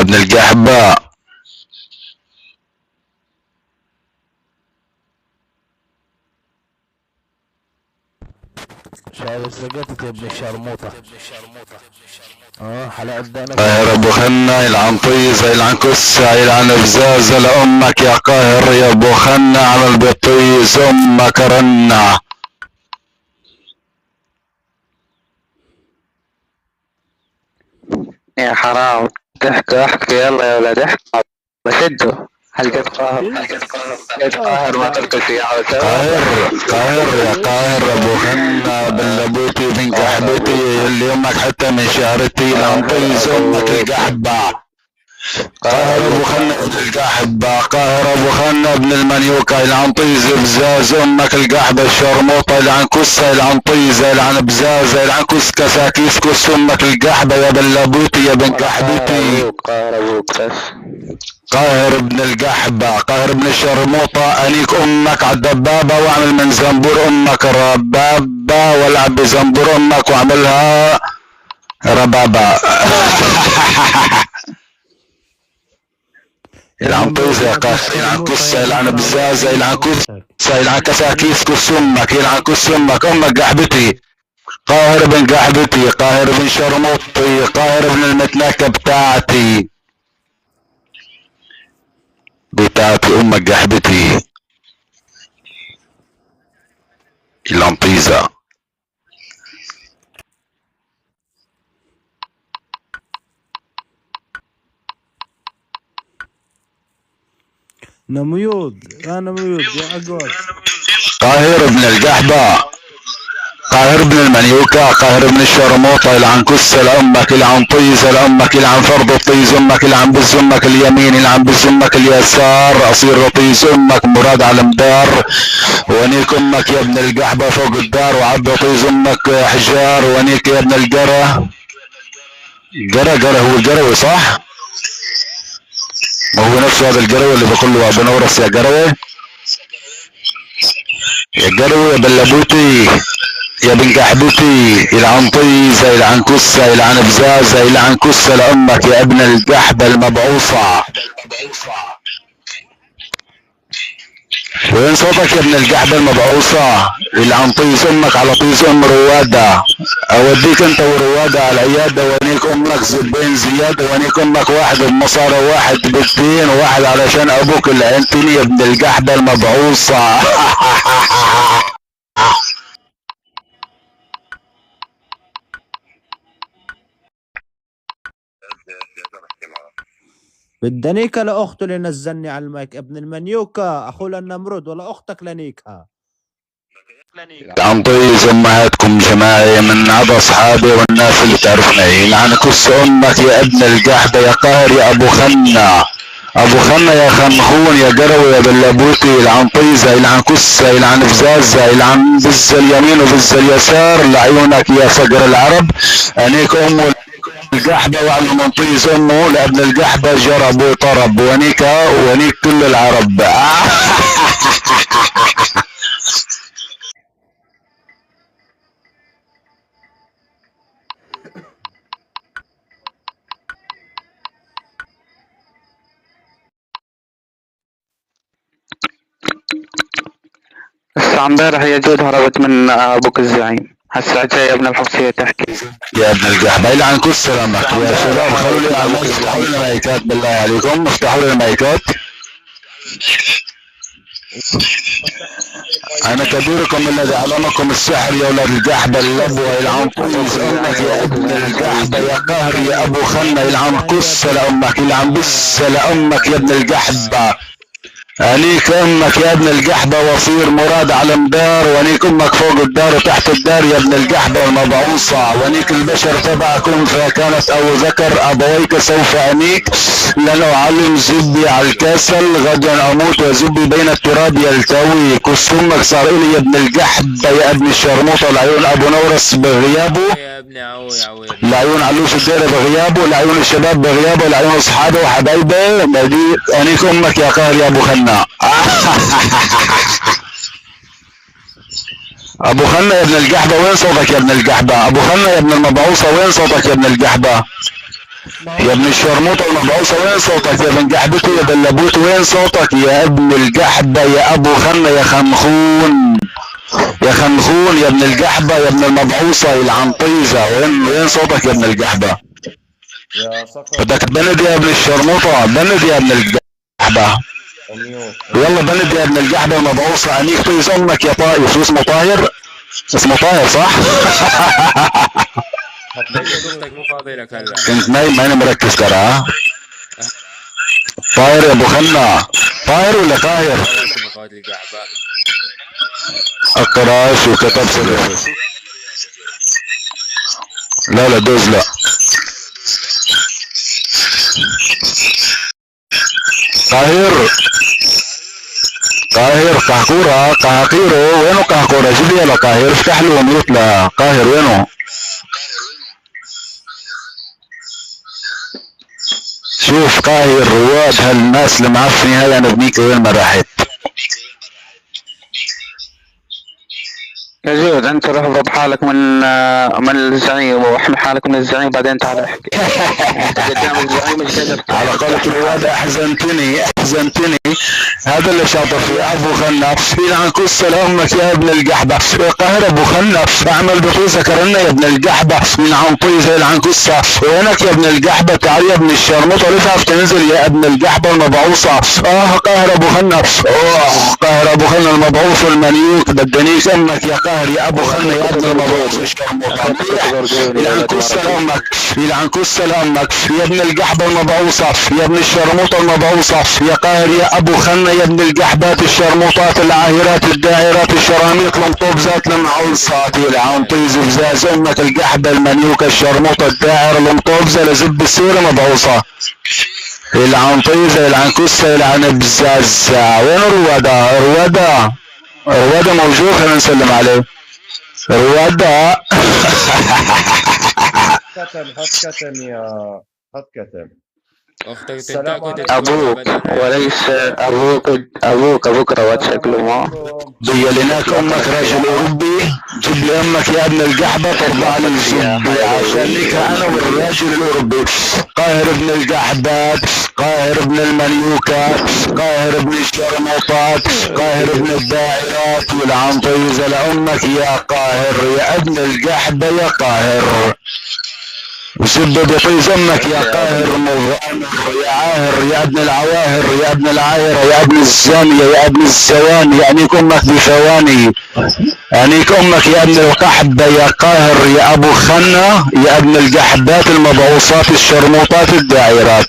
ابن القحبة. شايف سقطت يا ابن الشرموطة. حلقة دانك. قاهر ابو خنا يلعن طيزة يلعن كسة يلعن بزازة لامك يا قاهر يا ابو خنا عمل بالطيز امك رنة. يا حرام ضحكوا احكوا يلا يا ولاد احكوا بشدوا حلقة قاهر حلقة قاهر ما تركوا فيها قاهر يا قاهر ابو خنا بلبوتي بن قحبتي اللي امك حتى من شهرتي يلعن طيز امك القحبة. قاهر ابو خنا ابن القحبة. قاهر ابو خنا ابن المنيوكة يلعن طيز بزاز امك القحبة الشرموطة يلعن كسة يلعن طيزة يلعن بزازة يلعن كس كساكيس كس امك القحبة يا بلبوتي يا بن قحبتي. قاهر ابوك بس. قاهر ابن القحبة. قاهر ابن الشرموطة انيك امك عالدبابة واعمل من زنبور امك ربابة والعب بزنبور امك واعملها ربابة. يلعن طيزة يا قاهر يلعن كسة يلعن بزازة يلعن كسة يلعن كساكيس كس امك يلعن كس امك قحبتي. قاهر بن قحبتي. قاهر بن شرموطي. قاهر بن المتناكة بتاعتي امك قحبتي. يلعن طيزة. نميود يا نميود يا عقود. قاهر بن القحبة. قاهر بن المنيوكة. قاهر بن الشرموطة يلعن كسة لأمك يلعن طيزة لأمك يلعن فرض الطيز أمك يلعن بز أمك اليمين يلعن بز أمك اليسار أصير طيز أمك مراد على مدار ونيك أمك يا ابن القحبة فوق الدار وعبى طيز أمك حجار ونيك يا ابن القرة. قرة هو القروي صح؟ ما هو نفسه هذا القروي اللي بقول له أبو نورس يا قروي يا قروي يا بلبوتي يا بن قحبتي يلعن طيزة يلعن كسة يلعن بزازة يلعن كسة لأمك يا ابن القحبة المبعوصة. وين صوتك يا ابن القحبة المبعوصة؟ يلعن طيز امك على طيز ام روادة. اوديك انت وروادة على العيادة ونيك امك زبين زيادة ونيك امك واحد بمصارى واحد بالدين وواحد علشان ابوك اللي عينتني يا ابن القحبة المبعوصة. بالدنيكة لأخته اللي نزلني على المايك ابن المنيوكة أخوه للنمرود ولا أختك لنيكها. عن طيز امهاتكم جماعي من عدا اصحابي والناس اللي تعرفنا يلعن كس امك يا ابن القحبة يا قاهر يا ابو خنا. ابو خنا يا خنخون يا قروي يا بلبوتي يلعن طيزة يلعن كسة يلعن بزازة يلعن بز اليمين وبز اليسار لعيونك يا فقر العرب انيك امه القحبة وعلى من طيز امه لابن القحبة جرب وطرب ونيك كل العرب. الساعة امبارح يا جود هربت من ابوك الزعيم هسه جاي يا ابن الحفصية تحكي. يا ابن القحبة يلعن كل سلامك يا شباب خلوا لي على المايك افتحوا لي المايكات بالله عليكم افتحوا لي المايكات. انا كبيركم الذي علمكم السحر يا ولاد القحبة اللبوة يلعن طيز امك يا ابن القحبة يا قهر يا ابو خنا يلعن كسة لامك يلعن بس لامك يا ابن القحبة. انيك امك يا ابن القحبة وصير مراد على مدار ونيك امك فوق الدار وتحت الدار يا ابن القحبة المبعوصة ونيك البشر تبعكم فكانت او ذكر ابويك سوف انيك لنعلم زبي على الكسل غدا اموت وزبي بين التراب يلتوي كس امك صار الي يا ابن القحبة يا ابن الشرموطة لعيون ابو نورس بغيابه يا ابن عوي لعيون علوش الديرة بغيابه لعيون الشباب بغيابه لعيون اصحابه وحبايبه انيك امك يا قاهر يا ابو خنا. ابو خنا يا ابن القحبة وين صوتك يا ابن القحبة؟ ابو خنا يا ابن المبعوصة وين صوتك يا ابن القحبة؟ يا ابن الشرموطة المبعوثة وين صوتك يا ابن قحبته يا ابن لابوت وين صوتك يا ابن القحبة يا ابو خنة يا خنخون يا خنخون يا ابن القحبة يا ابن المبعوثة العنطيزة وين صوتك يا ابن القحبة يا صقر بدك تبند يا ابن الشرموطة بند يا ابن القحبة ميوت. يلا بند يا ابن القحبة المبعوثة انيك طيز امك يا طائف شو اسمه طاهر اسمه طاهر صح قلتك مو فاضي لك هلا. كنت نايم ماني مركز ترى ها طاهر يا ابو خنا طاهر ولا طاهر مقاعد القحبة. القراش وكتب سر لا دوز لا قاهر قهقورة قهقيرو وينو قهقورة جيب يلا قاهر افتح له ميوت لقاهر وينو شوف قاهر رواد هالناس المعفنة هاي انا بنيك وين ما راحت يا زود انت روح ضب حالك من الزعيم واحمي حالك من الزعيم بعدين تعال احكي. انت قدام الزعيم مش قادر على قولة الرواد احزنتني هذا اللي شاطر فيه ابو خنف يلعن كس لامك يا ابن القحبة قاهر ابو خنف اعمل بطيسة كرنا يا ابن القحبة يلعن طيزة يلعن كسة وينك يا ابن القحبة تعال يا ابن الشرموطة لفاف تنزل يا ابن القحبة المبعوثة قاهر ابو خنف قاهر ابو خنف المبعوث المنيوك بدنيك امك يا قاهر يا ابو خنف يا ابن المبعوث الشرموطة يلعن كسة لامك يلعن كسة لامك يا ابن القحبة المبعوثة يا ابن الشرموطة المبعوثة يا قاهر يا ابو خنة يا ابن القحبات الشرموطات العاهرات الداعرات الشراميط المطوبزات المعوصات يلعن طيز بزاز امك القحبة المنيوكة الشرموطة الداعرة المطوبزة لزب السيرة مبعوصة يلعن طيزة يلعن كسة يلعن بزازة وين روادة موجود خلينا نسلم عليه روادة كتم يا هات كتم. اختك السلام تنتقد عليكم. ابوك وليس ابوك رواد شكله ما ضيلناك امك راجل اوروبي جيب لي امك يا ابن القحبة ترضى على الزبي عشان لك انا والراجل الاوروبي قاهر ابن القحبات قاهر ابن المليوكات قاهر ابن الشرموطات قاهر ابن الداعرات والعنطيزة لامك يا قاهر يا ابن القحبة يا قاهر وسب بطيز امك يا قاهر مغامر يا عاهر يا ابن العواهر يا ابن العاهرة يا ابن الزانية يا ابن الزواني يعنيك امك بثواني يعنيك امك يا ابن القحبة يا قاهر يا ابو خنة يا ابن القحبات المبعوثات الشرموطات الداعرات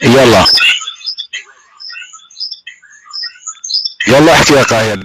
يلا احكي يا قاهر